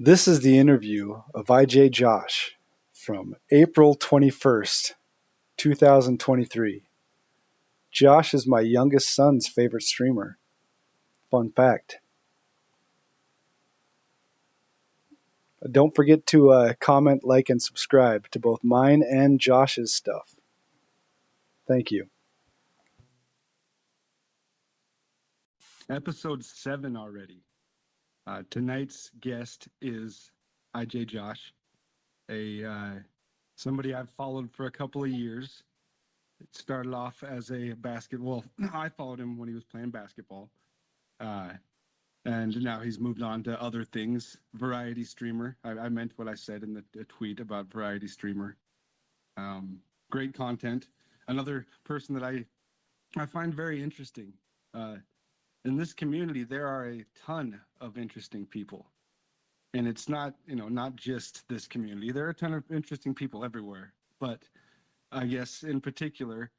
This is the interview of IJJosh from April 21st, 2023. Josh is my youngest son's favorite streamer. Fun fact. Don't forget to comment, like, and subscribe to both mine and Josh's stuff. Thank you. Episode 7 already. Tonight's guest is IJJosh, somebody I've followed for a couple of years. It started off as a basketball. I followed him when he was playing basketball, and now he's moved on to other things. Variety streamer. I meant what I said in the tweet about variety streamer. Great content. Another person that I find very interesting. In this community, there are a ton of interesting people. And it's not just this community. There are a ton of interesting people everywhere. But I guess in particular,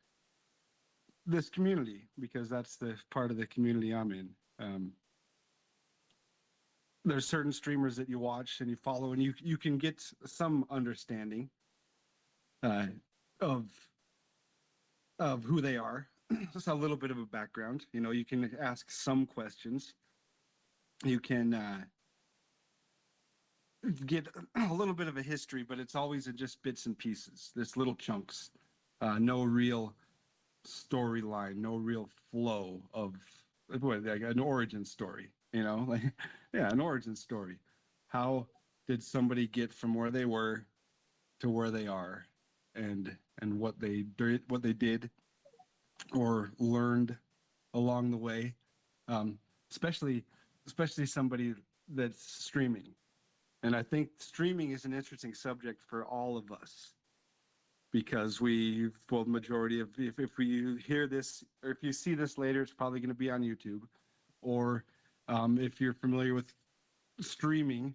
this community, because that's the part of the community I'm in. There's certain streamers that you watch and you follow, and you can get some understanding of who they are. Just a little bit of a background. You can ask some questions. You can get a little bit of a history, but it's always in just bits and pieces. There's little chunks. No real storyline, no real flow of like an origin story. An origin story. How did somebody get from where they were to where they are, and what they did or learned along the way, especially somebody that's streaming. And I think streaming is an interesting subject for all of us, because the majority of, if we hear this or if you see this later, it's probably going to be on YouTube, or if you're familiar with streaming,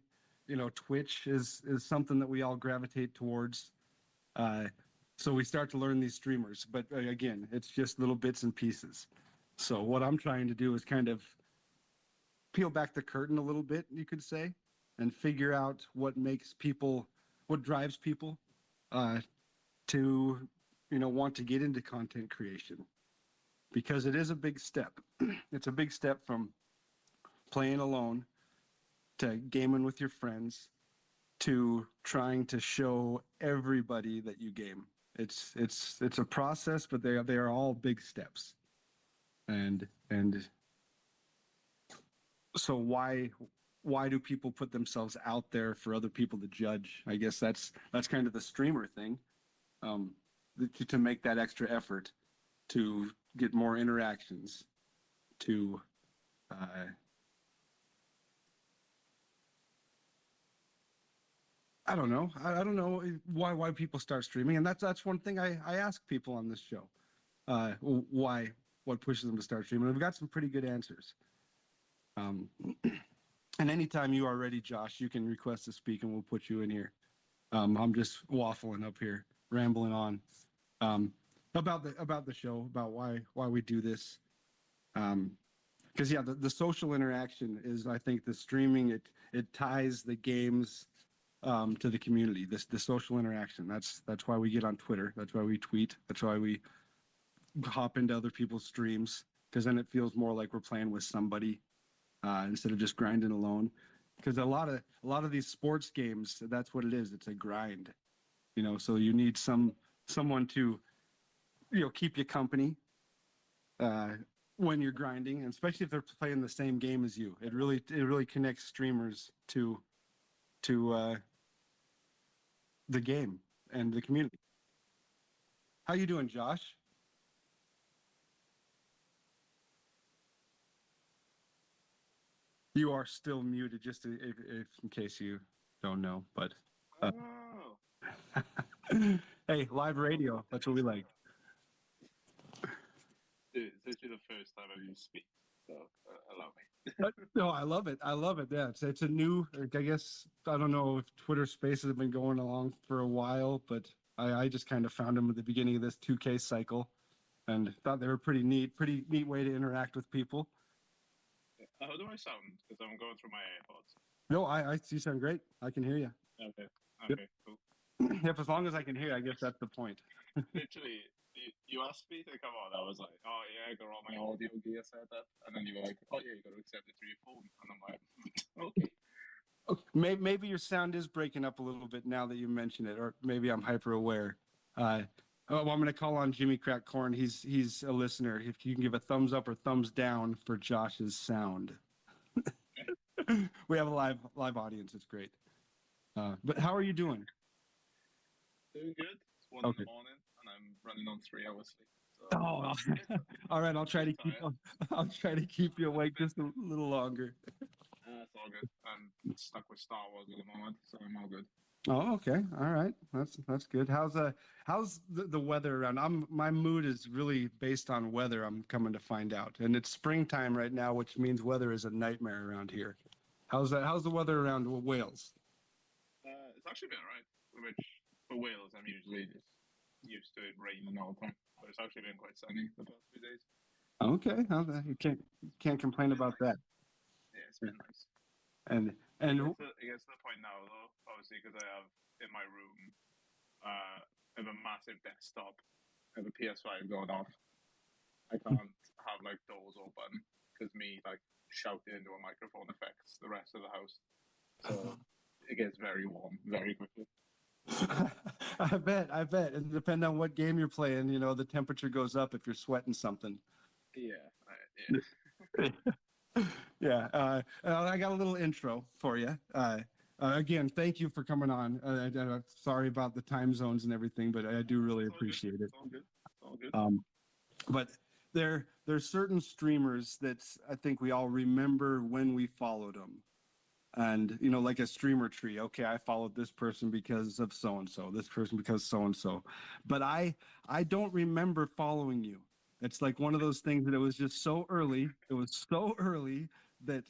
Twitch is something that we all gravitate towards. So we start to learn these streamers, but again, it's just little bits and pieces. So what I'm trying to do is kind of peel back the curtain a little bit, you could say, and figure out what drives people to, want to get into content creation, because it is a big step. It's a big step from playing alone to gaming with your friends to trying to show everybody that you game. It's a process, but they are all big steps. And so why do people put themselves out there for other people to judge? I guess that's kind of the streamer thing, to make that extra effort to get more interactions, to I don't know. I don't know why people start streaming, and that's one thing I ask people on this show. What pushes them to start streaming? We've got some pretty good answers. And anytime you are ready, Josh, you can request to speak, and we'll put you in here. I'm just waffling up here, rambling on about the show, about why we do this. Because the social interaction is, I think, the streaming. It ties the games to the community. The social interaction. That's why we get on Twitter. That's why we tweet. That's why we hop into other people's streams, because then it feels more like we're playing with somebody instead of just grinding alone. Because a lot of these sports games, that's what it is. It's a grind. So you need someone to keep you company when you're grinding, and especially if they're playing the same game as you. It really connects streamers to the game and the community. How you doing, Josh? You are still muted, just if in case you don't know. But hey, live radio. That's what we like. It's actually the first time I've used speak, so allow me. No, I love it. Yeah, it's a new. I guess I don't know if Twitter Spaces have been going along for a while, but I just kind of found them at the beginning of this 2K cycle, and thought they were pretty neat way to interact with people. How do I sound? Because I'm going through my AirPods. No, you sound great. I can hear you. Okay. Yep. Okay. Cool. If as long as I can hear, I guess that's the point. Literally, you asked me to come on. I was like, oh yeah, I got all my audio gear set up, and then you were like, oh yeah, you got to accept it through your phone, and I'm like, okay. Maybe your sound is breaking up a little bit now that you mention it, or maybe I'm hyper aware. I'm going to call on Jimmy Crack Corn. He's a listener. If you can give a thumbs up or thumbs down for Josh's sound. We have a live audience. It's great. But how are you doing? Doing good. It's 1 in the morning, and I'm running on 3 hours sleep. So Oh, all right. I'll try to keep you awake just a little longer. It's all good. I'm stuck with Star Wars at the moment, so I'm all good. Oh, okay. All right. That's good. How's the weather around? My mood is really based on weather. I'm coming to find out, and it's springtime right now, which means weather is a nightmare around here. How's the weather around Wales? It's actually been alright. Which for Wales, I'm usually just used to it raining all the time, but it's actually been quite sunny the past few days. Okay. You can't complain about that. Yeah, it's been nice. And it gets to the point now, though, obviously, because I have in my room, I have a massive desktop, I have a PS5 going off. I can't have like doors open because me like shouting into a microphone affects the rest of the house. So it gets very warm very quickly. I bet. And depending on what game you're playing, the temperature goes up if you're sweating something. Yeah. Yeah. I got a little intro for you. Again, thank you for coming on. I'm sorry about the time zones and everything, but I do really appreciate it. It's all good. It's all good. But there's certain streamers that I think we all remember when we followed them. And, like a streamer tree. Okay, I followed this person because of so-and-so, this person because so-and-so. But I don't remember following you. It's like one of those things that it was just so early. It was so early that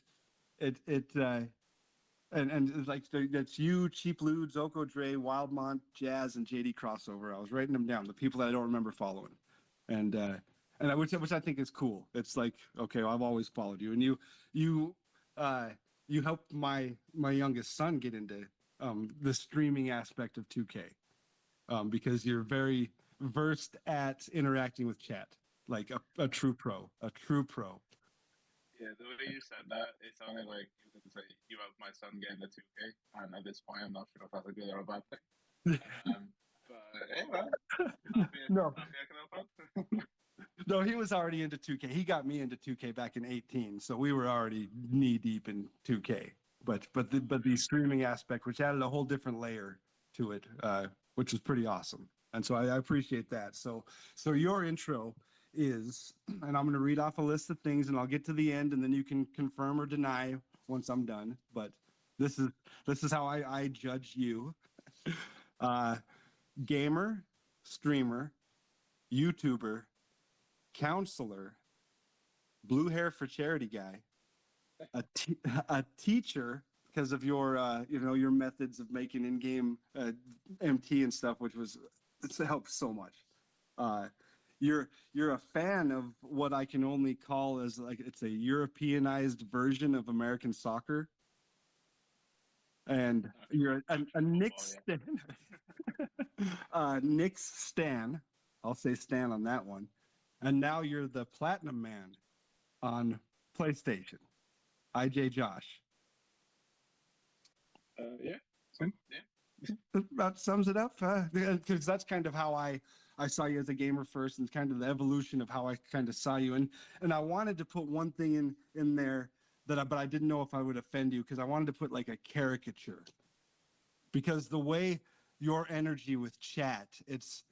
and like that's you, Cheap Lude, Zoko Dre, Wildmont, Jazz, and JD Crossover. I was writing them down, the people that I don't remember following. And which I think is cool. It's like, okay, well, I've always followed you. And you helped my youngest son get into the streaming aspect of 2K because you're very versed at interacting with chat, like a true pro. Yeah, the way you said that, it sounded like you were going to say you helped my son get into 2K, and at this point, I'm not sure if that's a good or a bad thing. But hey, well, happy I can help out. No, he was already into 2K. He got me into 2K back in 2018, so we were already knee deep in 2K. But the streaming aspect, which added a whole different layer to it, which was pretty awesome. And so I appreciate that. So your intro is, and I'm going to read off a list of things, and I'll get to the end, and then you can confirm or deny once I'm done. But this is how I judge you: gamer, streamer, YouTuber, counselor, blue hair for charity guy, a teacher because of your your methods of making in-game MT and stuff, which it's helped so much. You're a fan of what I can only call as like it's a Europeanized version of American soccer. And you're a Knicks stan. Knicks stan. I'll say stan on that one. And now you're the platinum man on PlayStation. IJJosh. Yeah. That sums it up. Because that's kind of how I saw you as a gamer first, and kind of the evolution of how I kind of saw you. And I wanted to put one thing in there but I didn't know if I would offend you, because I wanted to put like a caricature. Because the way your energy with chat, it's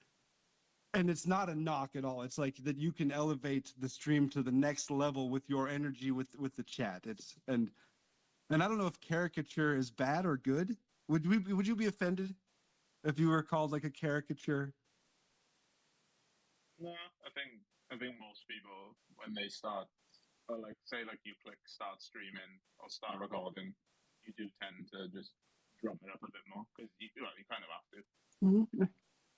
not a knock at all. It's like that you can elevate the stream to the next level with your energy with the chat. And I don't know if caricature is bad or good. Would you be offended if you were called like a caricature? No, I think most people, when they start, or like say like you click start streaming or start recording, you do tend to just drop it up a bit more because you kind of have to. Mm-hmm.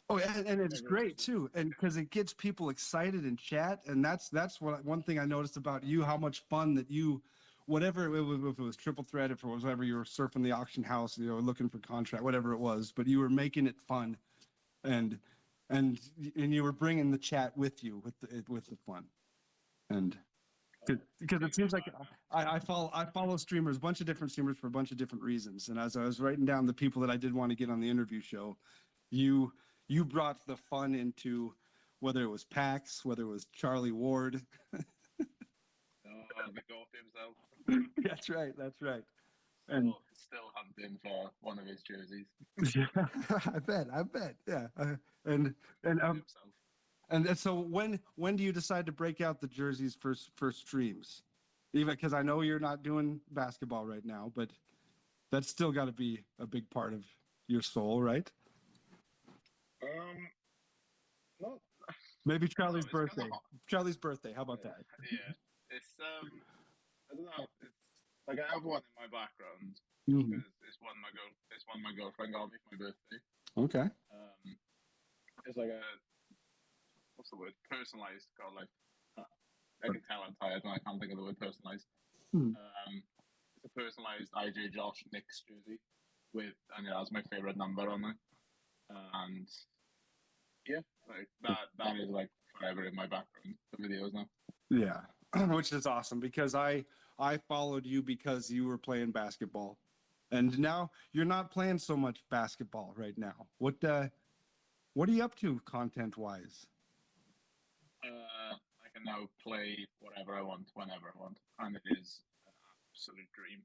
Oh, and it's great too, and because it gets people excited in chat, and that's one thing I noticed about you, how much fun that you whatever it was, if it was triple threat, if it was whatever, you were surfing the auction house, looking for contract, whatever it was, but you were making it fun, and you were bringing the chat with you with the fun, and because it seems like I follow streamers, a bunch of different streamers for a bunch of different reasons, and as I was writing down the people that I did want to get on the interview show, you brought the fun into whether it was Pax, whether it was Charlie Ward. The goat himself. That's right. Still hunting for one of his jerseys. I bet. Yeah. And so when do you decide to break out the jerseys for streams? Even because I know you're not doing basketball right now, but that's still got to be a big part of your soul, right? No. Maybe Charlie's birthday. Charlie's birthday. How about that? Yeah. It's I don't know. It's like I have one in my background Mhm. because it's one my girlfriend got me for my birthday. Okay. It's like a what's the word? Personalized. God, like I can tell I'm tired and I can't think of the word personalized. Hmm. It's a personalized IJJosh Knicks jersey with, and it has my favorite number on it. And yeah, like that is like forever in my background for videos now. Yeah, which is awesome because I followed you because you were playing basketball, and now you're not playing so much basketball right now. What are you up to content wise? I can now play whatever I want, whenever I want, and it is an absolute dream.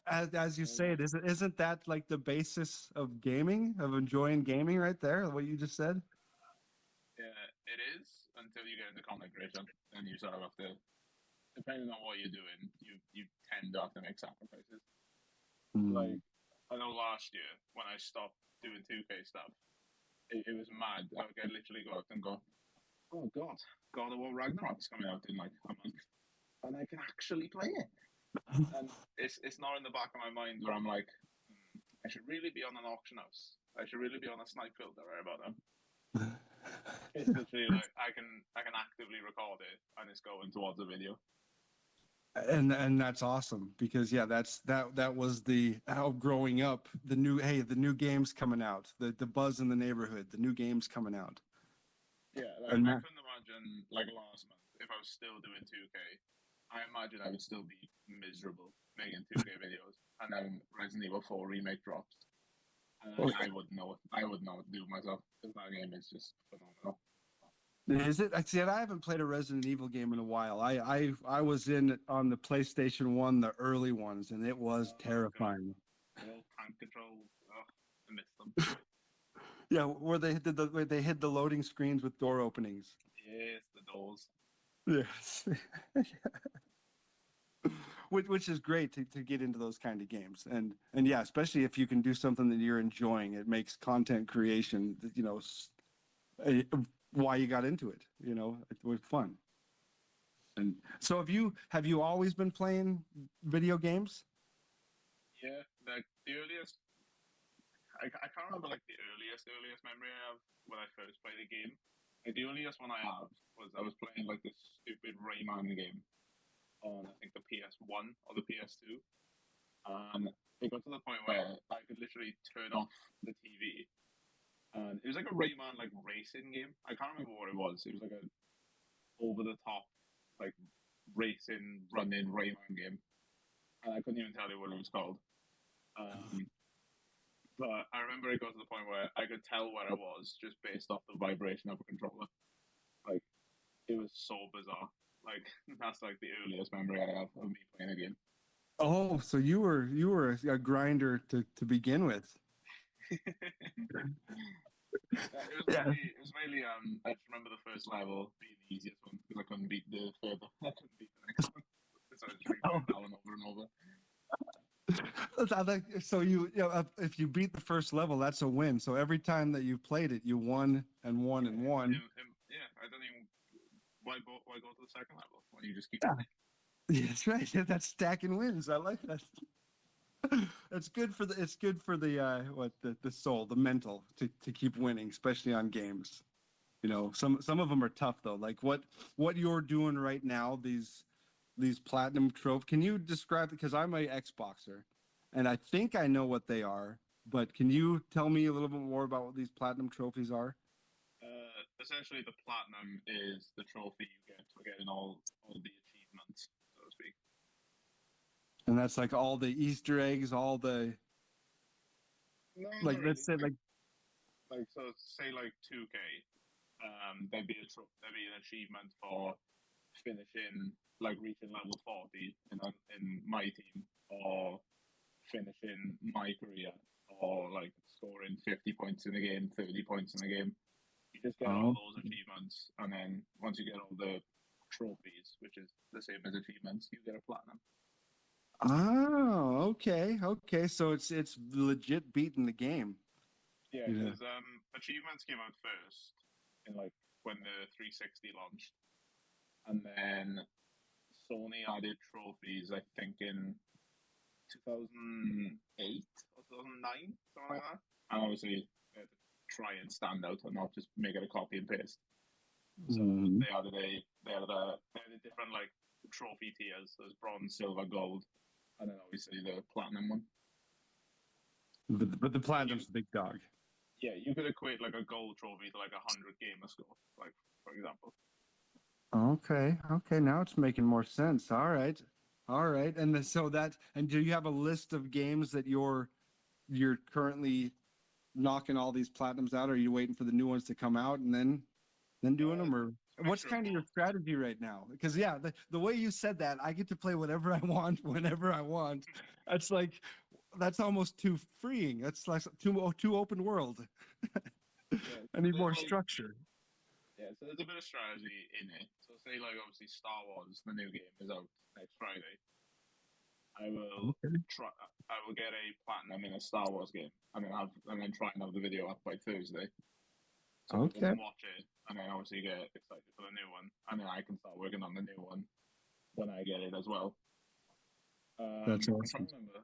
As you say, isn't that like the basis of gaming, of enjoying gaming right there, what you just said? Yeah, it is until you get into content creation. Then you sort of have to, depending on what you're doing, you tend to have to make sacrifices. Like, I know last year when I stopped doing 2K stuff, it was mad. I would literally go out and go, oh God, God of War Ragnarok's coming out in like a month, and I can actually play it. And it's not in the back of my mind where I'm like, I should really be on an auction house. I should really be on a snipe filter right about now. It's literally like I can actively record it and it's going towards a video. And that's awesome because that was the how growing up, the new games coming out, the buzz in the neighborhood, the new games coming out. Yeah, like, I couldn't imagine like last month if I was still doing 2K. I imagine I would still be miserable making 2K videos, and then Resident Evil 4 remake drops, and I wouldn't know what to do with myself because that game is just phenomenal. Is it? I see. I haven't played a Resident Evil game in a while. I was in on the PlayStation 1, the early ones, and it was terrifying. All tank controls. Oh, I miss them. Yeah, where they hid the loading screens with door openings. Yes, the doors. Yes. Which is great to get into those kind of games, and yeah, especially if you can do something that you're enjoying. It makes content creation, why you got into it. It was fun. And so have you always been playing video games? Yeah, like the earliest, I can't remember like the earliest memory I have when I first played a game. Like the earliest one I have was I was playing like this stupid Rayman game on I think the PS1 or the PS2, and it got to the point where I could literally turn off the TV. And it was like a Rayman like racing game. I can't remember what it was. It was like a over the top like racing running Rayman game, and I couldn't even tell you what it was called. But I remember it got to the point where I could tell where I was just based off the vibration of a controller. Like it was so bizarre. Like that's like the earliest memory I have of me playing a game. Oh, so you were a grinder to begin with. It was mainly I just remember the first level being the easiest one because I couldn't beat the next one. So I just replayed that one over and over. So if you beat the first level, that's a win. So every time that you played it, you won and won and won. Yeah, I don't even why go to the second level when you just keep playing. Yeah, that's right. That's stacking wins. I like that. It's good for the soul, the mental to keep winning, especially on games. You know, some of them are tough though. Like what you're doing right now, these platinum trophy. Can you describe? Because I'm a Xboxer, and I think I know what they are. But can you tell me a little bit more about what these platinum trophies are? Essentially, the platinum is the trophy you get for getting all the achievements, so to speak. And that's like all the Easter eggs, all the No, like. not Let's really. say like So say like 2K, there'd be an achievement for finishing like reaching level 40 in my team, or finishing my career, or like scoring 50 points in a game, 30 points in a game. You just get all oh those achievements, and then once you get all the trophies, which is the same as achievements, you get a platinum. okay. So it's legit beating the game. Yeah, You know. because achievements came out first in like when the 360 launched, and then Sony added trophies, I think, in 2008 or 2009, something like that. And obviously, they had to try and stand out and not just make it a copy and paste. So Mhm. they added different like trophy tiers. There's bronze, silver, gold, and then obviously the platinum one. But the So you platinum's the big dog. yeah, you could equate like a gold trophy to like 100 gamer score, like for example. Okay. Now it's making more sense. All right. And then, so that and do you have a list of games that you're currently knocking all these platinums out? Or are you waiting for the new ones to come out and then doing them? Or what's Mixture of kind of your both. strategy right now? Because yeah, the way you said that, I get to play whatever I want whenever I want. That's like that's almost too freeing. That's like too open world. Yeah, I so need more structure. so there's a bit of strategy in it. So say like obviously Star Wars, the new game is out next Friday. I will Okay. try. I will get a platinum in a Star Wars game, and then try and have the video up by Thursday, so people Okay. can watch it, and then obviously get excited for the new one, and then I can start working on the new one when I get it as well. That's I'm trying awesome. to remember.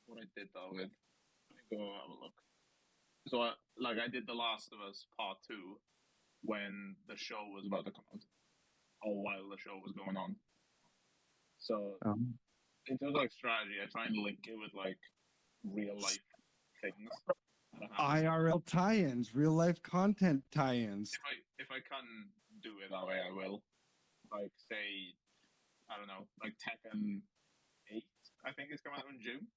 What I did that with. Let me go have a look. So I did The Last of Us Part Two when the show was about to come out, or while the show was going on. So Um, in terms of like strategy, I try and link it with like real life things that happen. IRL tie-ins, real life content tie-ins. If I can do it that way, I will. Like say, I don't know, like Tekken 8, I think is coming out in June.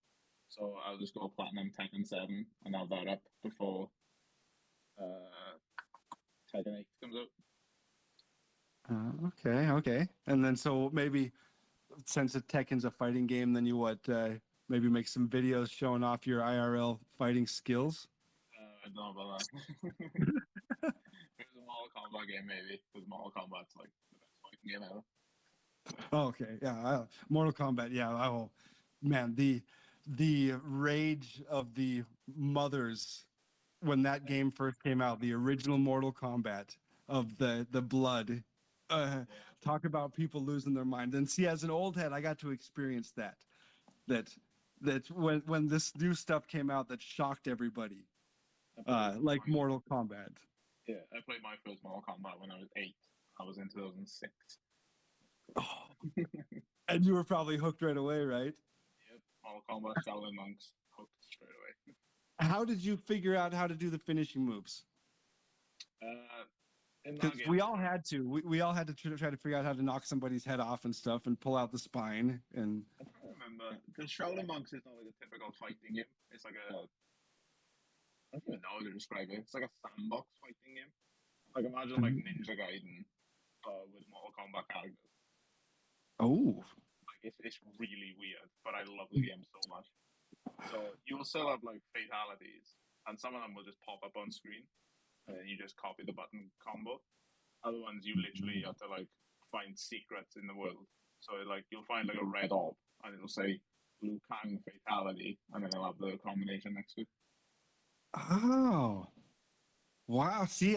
So I'll just go platinum Tekken 7 and have that up before Tekken 8 comes out. Okay. And then so maybe since the Tekken's a fighting game, then you maybe make some videos showing off your IRL fighting skills. I don't know about that. There's a Mortal Kombat game, maybe, because Mortal Kombat's like the best fighting game ever. Oh, okay, yeah, Mortal Kombat, yeah. Oh, man, the rage of the mothers when that game first came out, the original Mortal Kombat of the blood. Uh, Yeah, Talk about people losing their mind. And see, as an old head, I got to experience that. That that when this new stuff came out, that shocked everybody. I played Like Mortal Kombat. I played my first Mortal Kombat when I was 8. I was in 2006. Oh, and you were probably hooked right away, right? Yep, Mortal Kombat Shaolin Monks hooked straight away. How did you figure out how to do the finishing moves? In that Because game, we all had to. We all had to try to figure out how to knock somebody's head off and stuff and pull out the spine. And I'm trying to remember because Shaolin Monks is not like a typical fighting game. It's like I don't even know how to describe it. It's like a sandbox fighting game. Like imagine like Ninja Gaiden, with Mortal Kombat characters. oh, Like it's really weird, but I love the game so much. So you will still have like fatalities, and some of them will just pop up on screen, and then you just copy the button combo. Other ones you literally have to like find secrets in the world. So like you'll find like a red orb, and it'll say Liu Kang fatality, and then it'll have the combination next to it. oh, wow. See,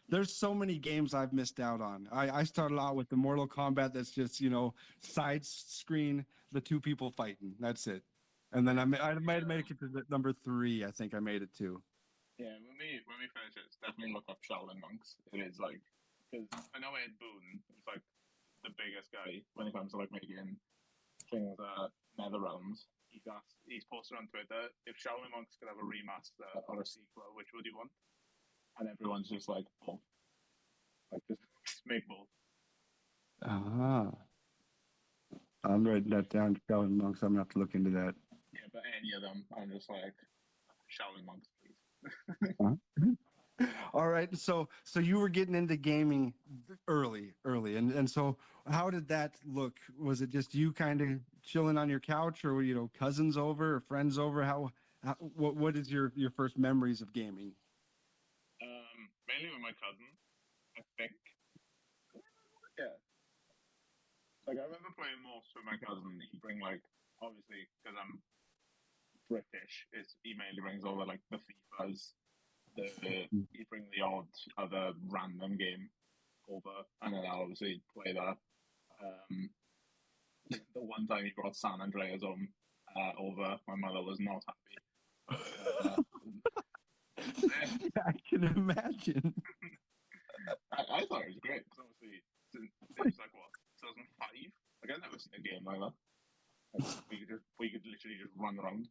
there's so many games I've missed out on. I started out with the Mortal Kombat that's just side screen, the two people fighting. That's it. And then I might have made it to number 3. I think I made it to. Yeah, when we finish it, definitely look up Shaolin monks. It is like because I know Ed Boon is like the biggest guy when it comes to like making things Nether realms. He's posted on Twitter, if Shaolin monks could have a remaster or a sequel, which would you want? And everyone's just like both, like just make both. Ah, I'm writing that down. Shaolin monks. I'm gonna have to look into that. Yeah, but any of them, I'm just like Shaolin monks, please. All right. So you were getting into gaming early, and so how did that look? Was it just you kind of chilling on your couch, or cousins over or friends over? What is your first memories of gaming? Mainly with my cousin, I think. Yeah, like I remember playing most with my cousin. He'd bring like obviously because I'm British, he mainly brings over like the FIFAs. He'd bring the odd other random game over, and then I'll obviously play that. Um, the one time he brought San Andreas home over, my mother was not happy. I can imagine. I thought it was great because obviously it was like what 2005. Like I've never seen a game like that. Like, we could literally just run around.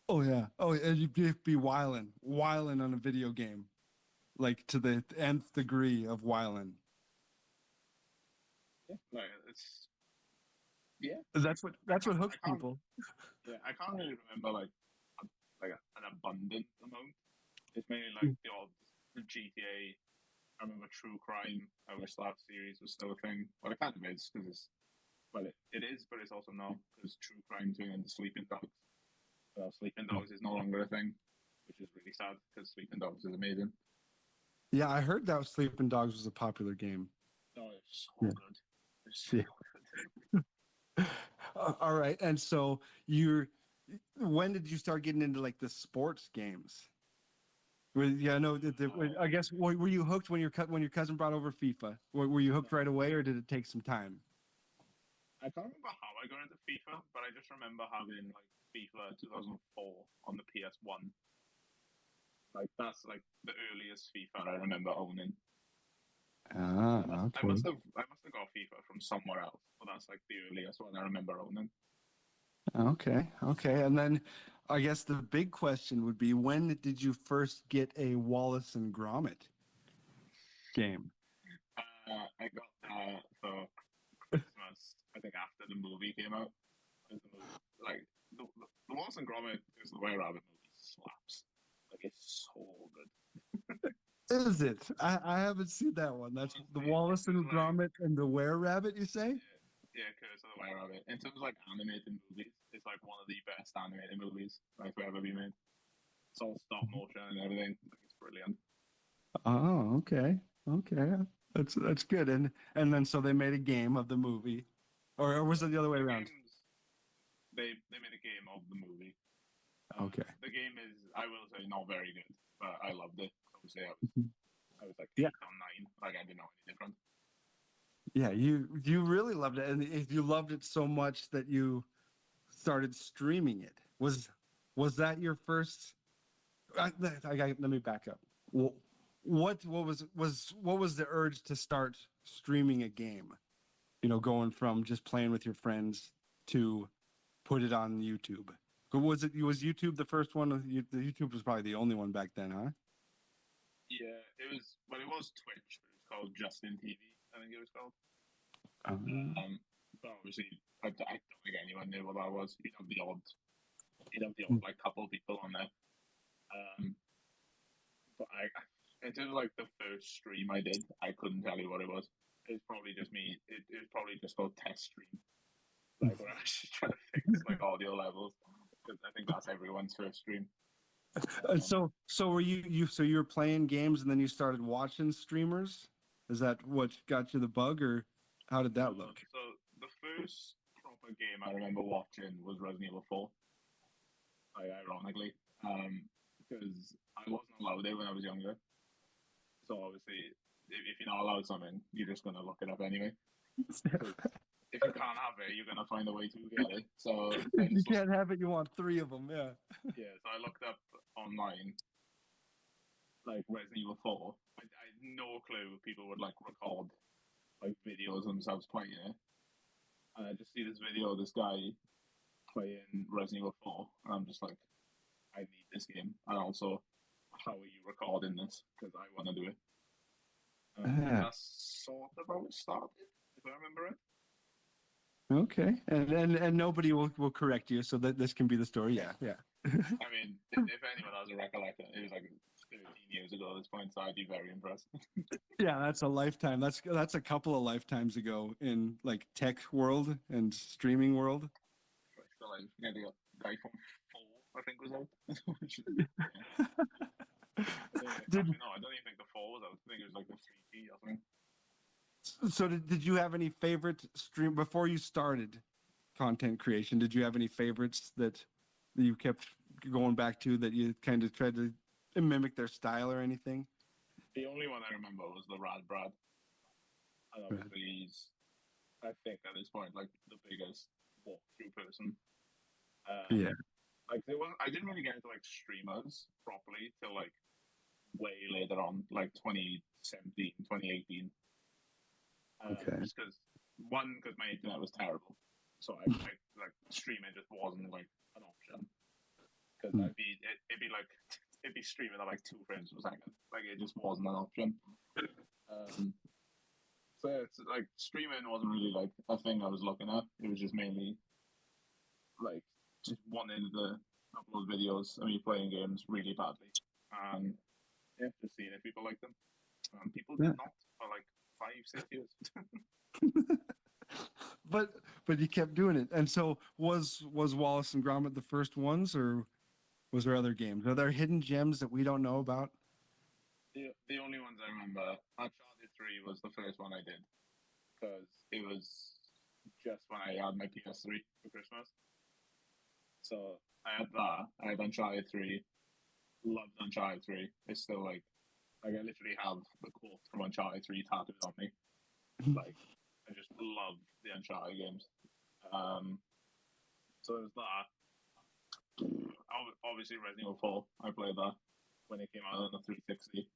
Oh yeah. Oh, and you'd be whiling on a video game, like to the nth degree of whiling. Yeah, like it's yeah. That's what hooks I can't. people. Yeah, I can't really remember like an abundant amount. It's mainly like the odd GTA. I remember True Crime. I wish that series was still a thing. Well, it kind of is because it is, but it's also not because True Crime turned into Sleeping Dogs. Sleeping Dogs is no longer a thing, which is really sad because Sleeping Dogs is amazing. Yeah, I heard that Sleeping Dogs was a popular game. Oh, it's so good. It's so good. All right, and so when did you start getting into like the sports games? Yeah, no. I guess were you hooked when your cousin brought over FIFA? Were you hooked right away, or did it take some time? I can't remember how I got into FIFA, but I just remember having like FIFA 2004 on the PS1. Like that's like the earliest FIFA I remember owning. Okay. I must have got FIFA from somewhere else, but that's like the earliest one I remember owning. Okay. And then I guess the big question would be, when did you first get a Wallace and Gromit game? I got for Christmas, I think after the movie came out. Like the Wallace and Gromit is the Way Rabbit movie slaps. Like it's so good. Is it? I haven't seen that one. That's the Wallace and Gromit and the Were Rabbit, you say? Yeah, Curse of the Were Rabbit. In terms of like animated movies, it's like one of the best animated movies like to ever be made. It's all stop motion and everything. Like, it's brilliant. Oh, okay. That's good. And then so they made a game of the movie, or was it the other way around? They made a game of the movie. Okay. The game is, I will say, not very good, but I loved it. Obviously, I was like 8 or 9. Like I didn't know any different. Yeah, you really loved it, and if you loved it so much that you started streaming it, was that your first? Let me back up. Well, what was the urge to start streaming a game? Going from just playing with your friends to put it on YouTube. Was YouTube the first one? The YouTube was probably the only one back then, huh? Yeah, it was. Well, it was Twitch, but it was called Justin TV. I think it was called. But obviously, I don't think anyone knew what that was. You'd have the odd like couple people on there. But in terms of like the first stream I did, I couldn't tell you what it was. It was probably just me. It was probably just called test stream. Like where I was just trying to fix like audio levels because I think that's everyone's first stream. So were you were playing games and then you started watching streamers? Is that what got you the bug, or how did that look? So the first proper game I remember watching was Resident Evil 4. Like, ironically, because I wasn't allowed it when I was younger. So obviously, if you're not allowed something, you're just gonna look it up anyway. If you can't have it, you're gonna find a way to get it. So you can't have it. You want 3 of them, yeah. Yeah. So I looked up online like Resident Evil 4, I had no clue people would like record like videos of themselves playing it. And I just see this video of this guy playing Resident Evil 4, and I'm just like, I need this game. And also, how are you recording this? Because I want to do it. That's sort of how it started, if I remember it. Okay, and nobody will correct you, so that this can be the story. Yeah. I mean, if anyone has a recollection, it was like 13 years ago at this point, so I'd be very impressed. Yeah, that's a lifetime. That's a couple of lifetimes ago in like tech world and streaming world. Still, like, yeah, the iPhone 4, I think, was out. Actually, no, I don't even think the 4 was out. I think it was like the 3G or something. So did you have any favorite stream before you started content creation? Did you have any favorites that you kept going back to that you kind of tried to mimic their style or anything? The only one I remember was the Rad Brad. And obviously he's, I think at this point, like the biggest walkthrough person. Yeah. Like I didn't really get into like streamers properly till like way later on, like 2017, 2018. Okay. Just because my internet was terrible, so I like streaming just wasn't like an option. Because it'd be streaming at like 2 frames per second, like it just wasn't an option. So it's like streaming wasn't really like a thing I was looking at. It was just mainly like just wanting to upload videos and me playing games really badly, and yeah, just seeing if people like them. People did not for like 5-6 years. But you kept doing it. And so was Wallace and Gromit the first ones, or was there other games? Are there hidden gems that we don't know about? The only ones I remember, Uncharted 3 was the first one I did, because it was just when I had my PS3 for Christmas. So I had that. I had Uncharted 3. Loved Uncharted 3. It's still like I literally have the quote from Uncharted 3 tattooed on me. Like, I just love the Uncharted games. So there's that. Obviously, Resident Evil 4. I played that when it came out on the 360.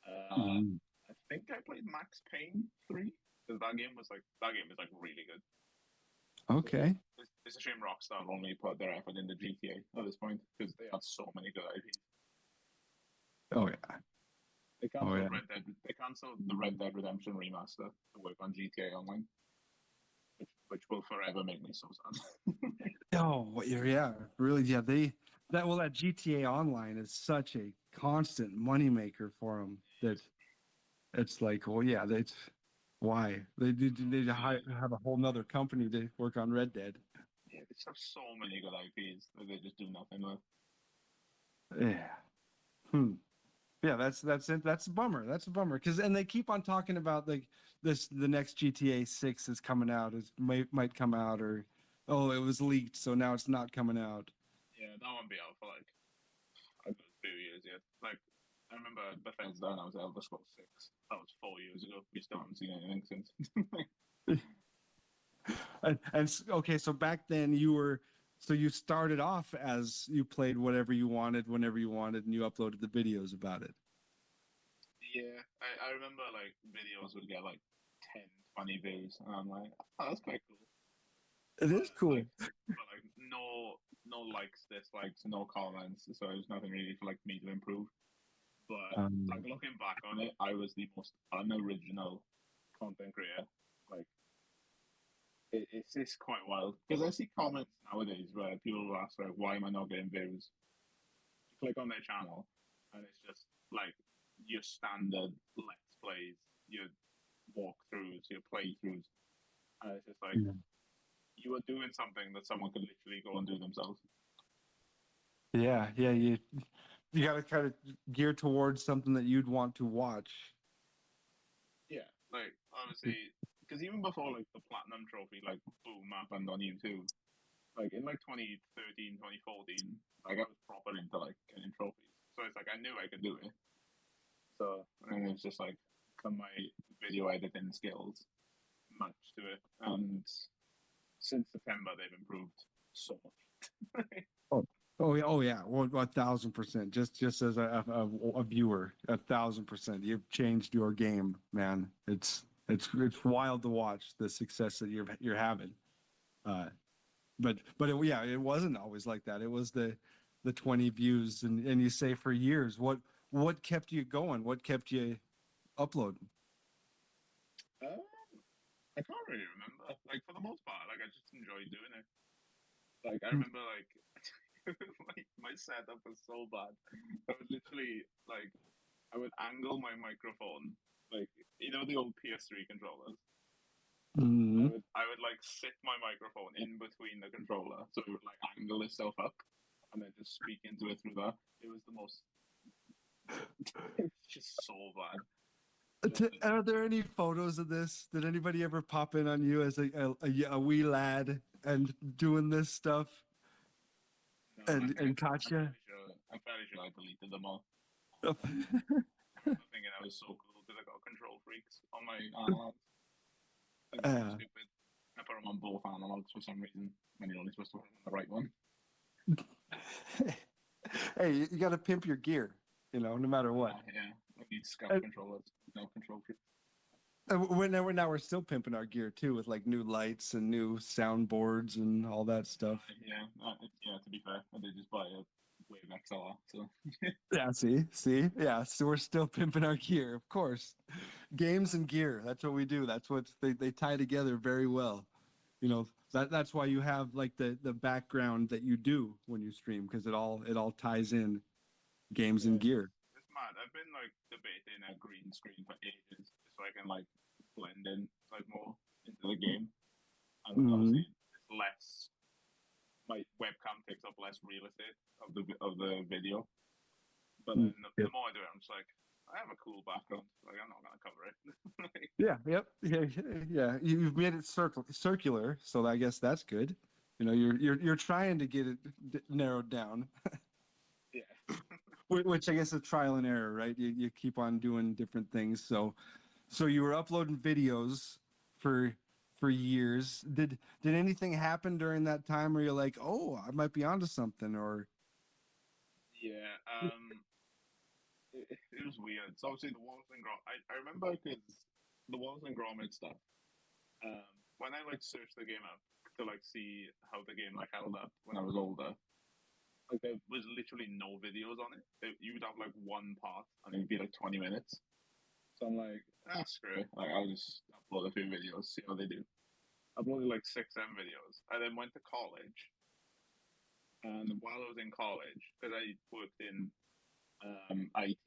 I think I played Max Payne 3 because that game is like really good. Okay. It's a shame Rockstar only put their effort into GTA at this point because they have so many good IPs. Oh yeah. They cancelled the Red Dead Redemption remaster to work on GTA Online, which will forever make me so sad. Oh yeah, really? Yeah, that GTA Online is such a constant moneymaker for them that it's like, well, yeah, why they have a whole nother company to work on Red Dead. Yeah, they just have so many good IPs that they just do nothing with. Yeah. Yeah, that's it. That's a bummer. That's a bummer and they keep on talking about like the next GTA 6 is coming out, might come out, or oh, it was leaked, so now it's not coming out. Yeah, that won't be out for like a good few years yet. Like I remember Bethesda and I was Elder Scrolls 6. That was 4 years ago. We still haven't seen anything since. And okay, so back then you started off as you played whatever you wanted, whenever you wanted, and you uploaded the videos about it. Yeah, I remember like videos would get like 10, 20 views, and I'm like, oh, that's quite cool. It is cool. But like no likes, dislikes, no comments, so there's nothing really for like me to improve. But like looking back on it, I was the most unoriginal content creator. Like it's quite wild because I see comments nowadays where people will ask like, why am I not getting views? You click on their channel, and it's just like your standard let's plays, your walkthroughs, your playthroughs, and it's just like you are doing something that someone could literally go and do themselves. Yeah, you got to kind of gear towards something that you'd want to watch. Yeah, like obviously, because even before like the platinum trophy like boom happened on YouTube, like in like 2013, 2014, like I was proper into like getting trophies. So it's like I knew I could do it. So and it's just like my video editing skills match to it, and since September they've improved so much. Oh yeah, well, 1,000%. Just as a viewer, 1,000%. You've changed your game, man. It's wild to watch the success that you're having. Uh, but yeah, it wasn't always like that. It was the 20 views, and you say for years. What kept you going? What kept you uploading? Um, I can't really remember. Like for the most part, like I just enjoyed doing it. Like I remember, like my setup was so bad. I would literally like I would angle my microphone, like the old PS3 controllers. Mm-hmm. I would like sit my microphone in between the controller, so it would like angle itself up, and then just speak into it through that. It was the most. It's just so bad. Are there any photos of this? Did anybody ever pop in on you as a wee lad and doing this stuff No, and caught you? I'm fairly sure I deleted them all. Uh, I remember thinking I was so cool because I got control freaks on my analogs. Like so stupid. I put them on both analogs for some reason when you're only supposed to put them on the right one. hey, you got to pimp your gear, no matter what. Yeah. I need scout And, controllers, no control freaks. and we're still pimping our gear too with like new lights and new soundboards and all that stuff. Yeah. To be fair, I did just buy a Wave XLR, so Yeah, yeah. So we're still pimping our gear, of course. Games and gear. That's what we do. That's what they tie together very well. That's why you have like the background that you do when you stream because it all ties in games and yeah. gear. It's mad. I've been like debating a green screen for ages, just so I can like blend in like more into the game. And like, Mm-hmm. obviously, it's less. My webcam takes up less real estate of the video. But then the more I do it, I'm just like, I have a cool background. Like I'm not gonna cover it. Like, Yeah. Yep. Yeah. You've made it circular, so I guess that's good. You're trying to get it narrowed down, yeah. which I guess is trial and error, right? You keep on doing different things. So you were uploading videos for years. Did anything happen during that time where you're like, oh, I might be onto something, or Yeah. It was weird. So obviously the Wallace and Gromit. I remember because the Wallace and Gromit stuff. When I like searched the game up to like see how the game like held up when I was older, like there was literally no videos on it. You would have like one part and it'd be like 20 minutes. So I'm like, screw it. Like I'll just upload a few videos, see how they do. Uploaded like 6, 7 videos. I then went to college, and while I was in college, because I worked in IT,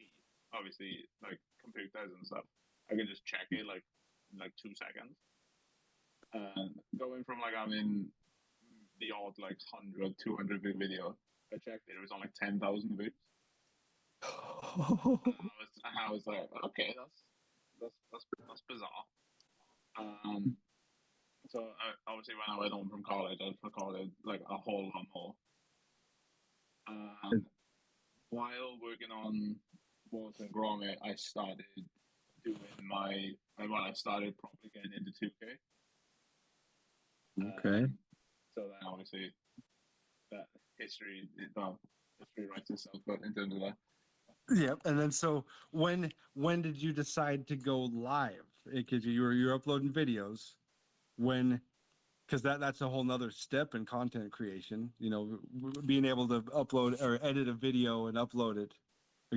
obviously like computers and stuff, I can just check it like in like 2 seconds. And going from like having the odd like 100, 200 view video, I checked it was on like 10,000 views. I was like, okay, that's bizarre. Um, so obviously when I went home from college, I recorded like a whole lot more. And while working on Wallace and Gromit, I started doing I started properly getting into 2K. okay. So then obviously that history writes itself in terms of that. Yep. And then so when did you decide to go live? Because you're uploading videos. When because that's a whole nother step in content creation. Being able to upload or edit a video and upload it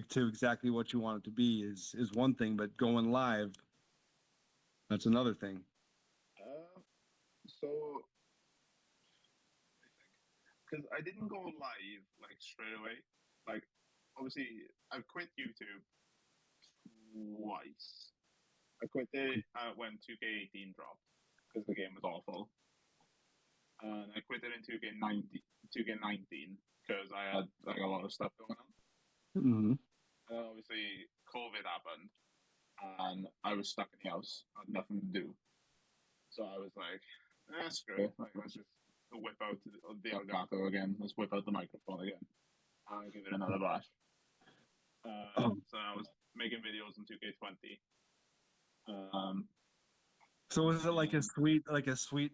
to exactly what you want it to be is one thing, but going live, that's another thing. So because I didn't go live like straight away. Like obviously I quit YouTube twice. I quit it when 2K18 dropped because the game was awful. And I quit it in 2K19 because I had like a lot of stuff going on. Mm-hmm. And obviously COVID happened and I was stuck in the house. I had nothing to do. So I was like, screw it. Like, let's just whip out the Elgato again. Let's whip out the microphone again and give it another bash. So I was making videos in 2K20. So was it like a sweet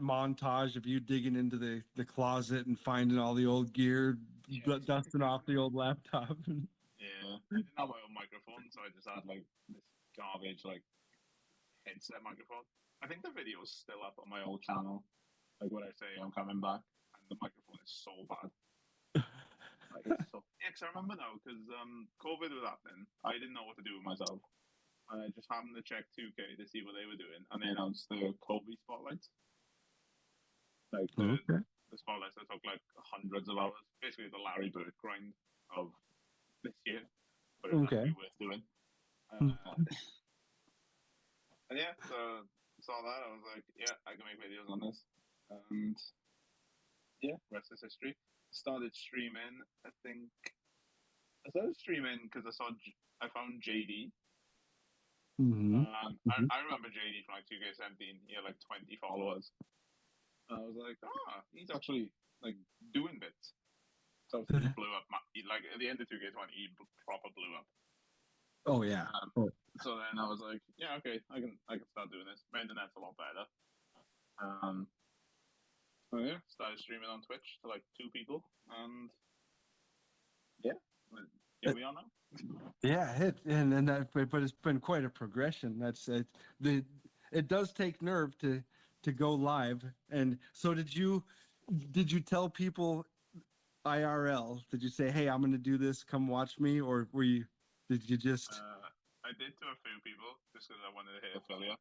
montage of you digging into the closet and finding all the old gear, Yeah. dusting off the old laptop? Yeah, I didn't have my own microphone, so I just had like this garbage like headset microphone. I think the video is still up on my old channel. Like what I say, I'm coming back, and the microphone is so bad. Like it's so. Yeah, 'cause I remember now because COVID was happening. I didn't know what to do with myself, and I just happened to check 2K to see what they were doing, and they announced the Kobe spotlights. Like Okay. the spotlights that took like hundreds of hours, basically the Larry Bird grind of this year, but it was Okay. actually worth doing. And yeah, so saw that. I was like, yeah, I can make videos on this. And yeah, rest is history. Started streaming. I think I started streaming because I found JD. Mm-hmm. I remember JD from like 2K17. He had like 20 followers. And I was like, he's actually like doing bits. So he blew up. Like at the end of 2K20, he proper blew up. Oh yeah. So then I was like, yeah, okay, I can start doing this. My internet's a lot better. So yeah, started streaming on Twitch to like 2 people, and yeah, here we are now. Yeah, but it's been quite a progression. That's it. It does take nerve to go live. And so did you tell people IRL? Did you say, "Hey, I'm going to do this. Come watch me," or did you just? I did to a few people just because I wanted to hit affiliate.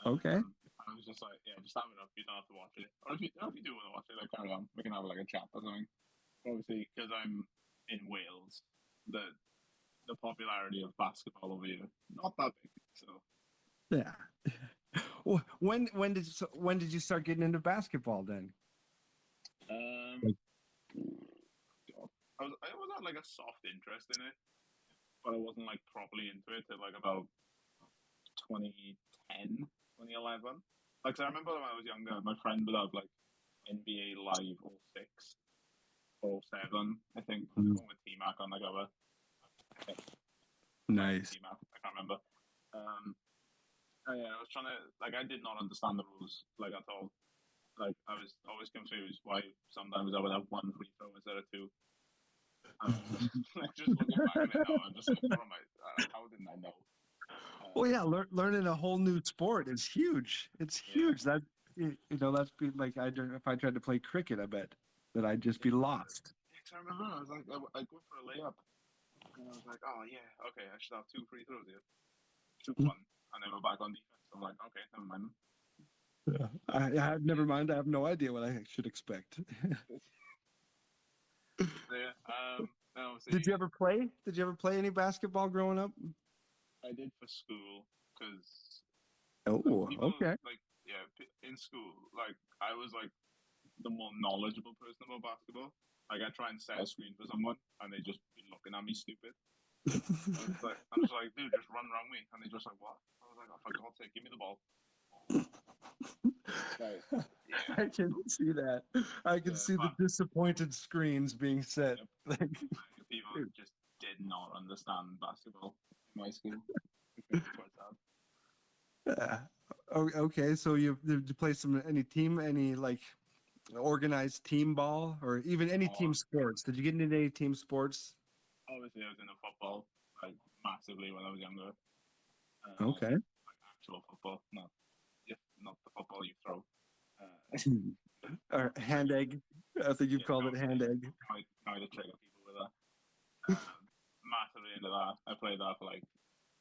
Okay. I was just like, yeah, just have it up. You don't have to watch it. Or if you do want to watch it, like carry on. We can have like a chat or something. Obviously, because I'm in Wales, the popularity of basketball over here not that big. So Yeah. When did you start getting into basketball then? I always had like a soft interest in it, but I wasn't like properly into it till like about 2010, 2011. Like, 'cause I remember when I was younger, my friend would have like NBA Live 06 or 07, I think. The one with T-Mac on the cover. Nice. T-Mac, I can't remember. Yeah, I was trying to, like, I did not understand the rules, like, at all. Like, I was always confused why sometimes I would have 1 free throw instead of 2. Like, just looking back at it now, I'm just like, what am I, how didn't I know? Well, yeah, learning a whole new sport is huge. It's huge. That that's be like if I tried to play cricket, I bet that I'd just be lost. I remember I was like, I go for a layup, and I was like, oh yeah, okay, I should have 2 free throws here. Shoot 1, and then go back on defense. I'm like, okay, never mind. Yeah, never mind. I have no idea what I should expect. Yeah. Did you ever play? Did you ever play any basketball growing up? I did for school because. Okay. Like, yeah, in school, like I was like the more knowledgeable person about basketball. Like I try and set a screen for someone, and they just be looking at me stupid. I'm just like, dude, just run around me, and they just like, what? I was like, oh, for God's sake, give me the ball. Like, yeah. I can see that. I can see the disappointed screens being set. Yep. People just did not understand basketball in my school. Okay, so did you play any like organized team ball or even any team sports? Did you get into any team sports? Obviously, I was into football like massively when I was younger. Okay. Like actual football, not the football you throw. Or hand egg. I think you've called it hand egg. Try to trigger people with that. Massively into that. I played that for like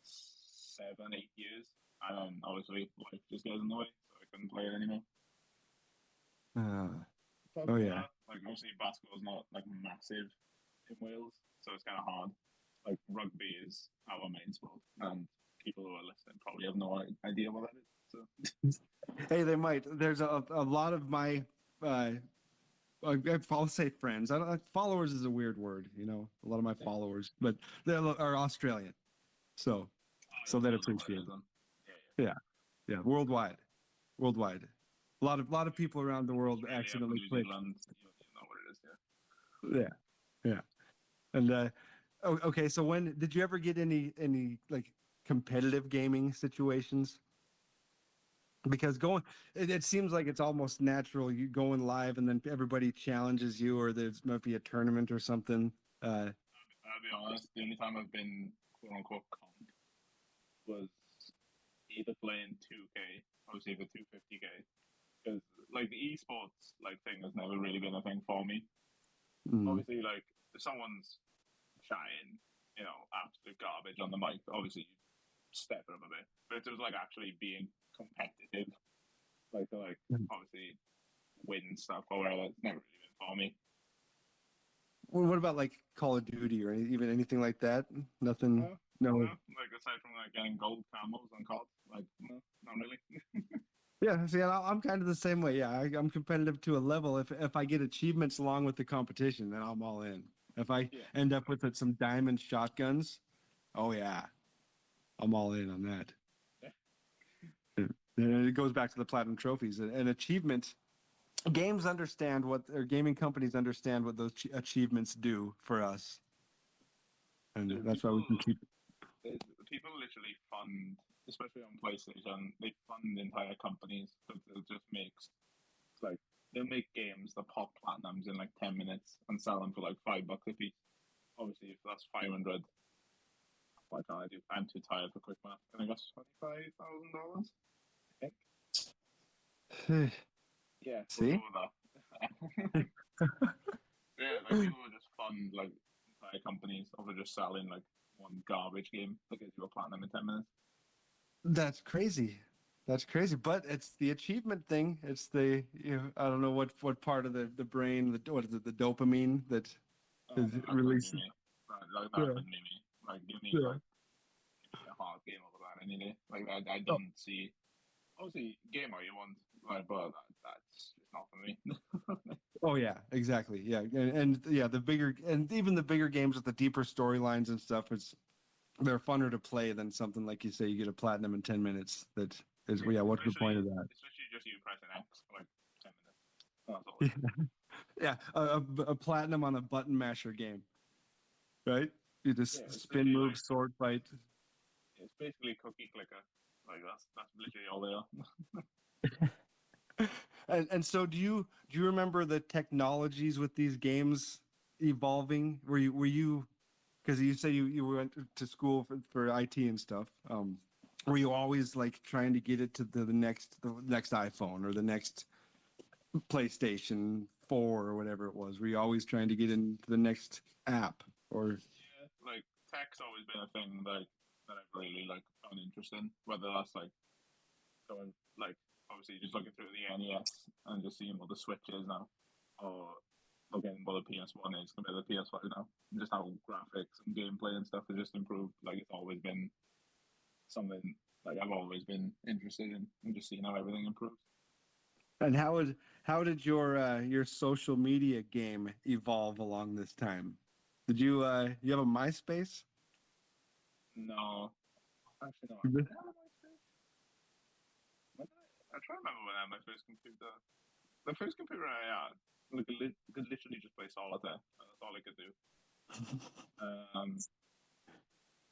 7, 8 years, and then obviously life just goes in the way, so I couldn't play it anymore. Oh yeah. Like obviously basketball is not like massive in Wales, so it's kind of hard. Like rugby is our main sport, and people who are listening probably have no idea what that is. So. Hey, they might. There's a lot of my I'll say friends. I don't followers is a weird word, a lot of my followers, but they are Australian, so that appreciate it. Yeah, worldwide. A lot of people around the world Australia, accidentally New click. Zealand, you know what it is, Yeah. And okay, so when did you ever get any like competitive gaming situations? Because it seems like it's almost natural. You going live and then everybody challenges you, or there might be a tournament or something. I'll be honest, the only time I've been quote unquote comp was either playing 2K or was either 250K. Because like the esports like thing has never really been a thing for me. Obviously, like if someone's chatting, you know, absolute garbage on the mic, obviously you step it up a bit. But if it was like actually being competitive, like to like obviously win stuff or whatever, it's never really been for me. Well, what about like Call of Duty or even anything like that? Nothing. No. Like aside from like getting gold camos on COD, like no, not really. Yeah, see, I'm kind of the same way. Yeah, I'm competitive to a level. If I get achievements along with the competition, then I'm all in. If I end up with some diamond shotguns, oh yeah, I'm all in on that. Yeah. And it goes back to the platinum trophies. An achievement. Games understand or gaming companies understand what those achievements do for us, and that's why we can keep. People literally fund, especially on PlayStation, they fund entire companies because it just makes like they'll make games that pop platinums in like 10 minutes and sell them for like $5 a piece. Obviously, if that's 500, why can't I do? I'm too tired for quick math. I think that's $25,000. I think. Yeah. See. Yeah, like people would just fund like entire companies over just selling like one garbage game that gives you a platinum in 10 minutes. That's crazy. That's crazy. But it's the achievement thing. It's the I don't know what part of the brain, what is it, the dopamine that is released. That wouldn't be me. Like give me a hard game over that any day. Like I don't see. Obviously, gamer you want, like, but that's just not for me. Oh yeah, exactly. Yeah, and yeah, even the bigger games with the deeper storylines and stuff, they're funner to play than something like you say you get a platinum in 10 minutes. That is, yeah. What's the point of that? It's literally just you pressing X for like 10 minutes. That's all. Yeah, a platinum on a button masher game, right? You just spin move, like, sword fight. It's basically cookie clicker. Like that's literally all they are. And so do you remember the technologies with these games evolving? Were you because you say you went to school for IT and stuff. Were you always like trying to get it to the next iPhone or the next PlayStation 4 or whatever it was? Were you always trying to get into the next app or? Yeah, like tech's always been a thing that I've really like found interesting. Whether that's like going like obviously just looking through the NES and just seeing what the Switch is now, or looking what the PS1 is compared to the PS5 now, and just how graphics and gameplay and stuff has just improved. Like it's always been something like I've always been interested in, and just seeing how everything improves. And how did your social media game evolve along this time? Did you you have a MySpace? No, actually no. Did I have a MySpace? I try to remember when I had my first computer. The first computer I had, could literally just play solitaire. That's all I could do.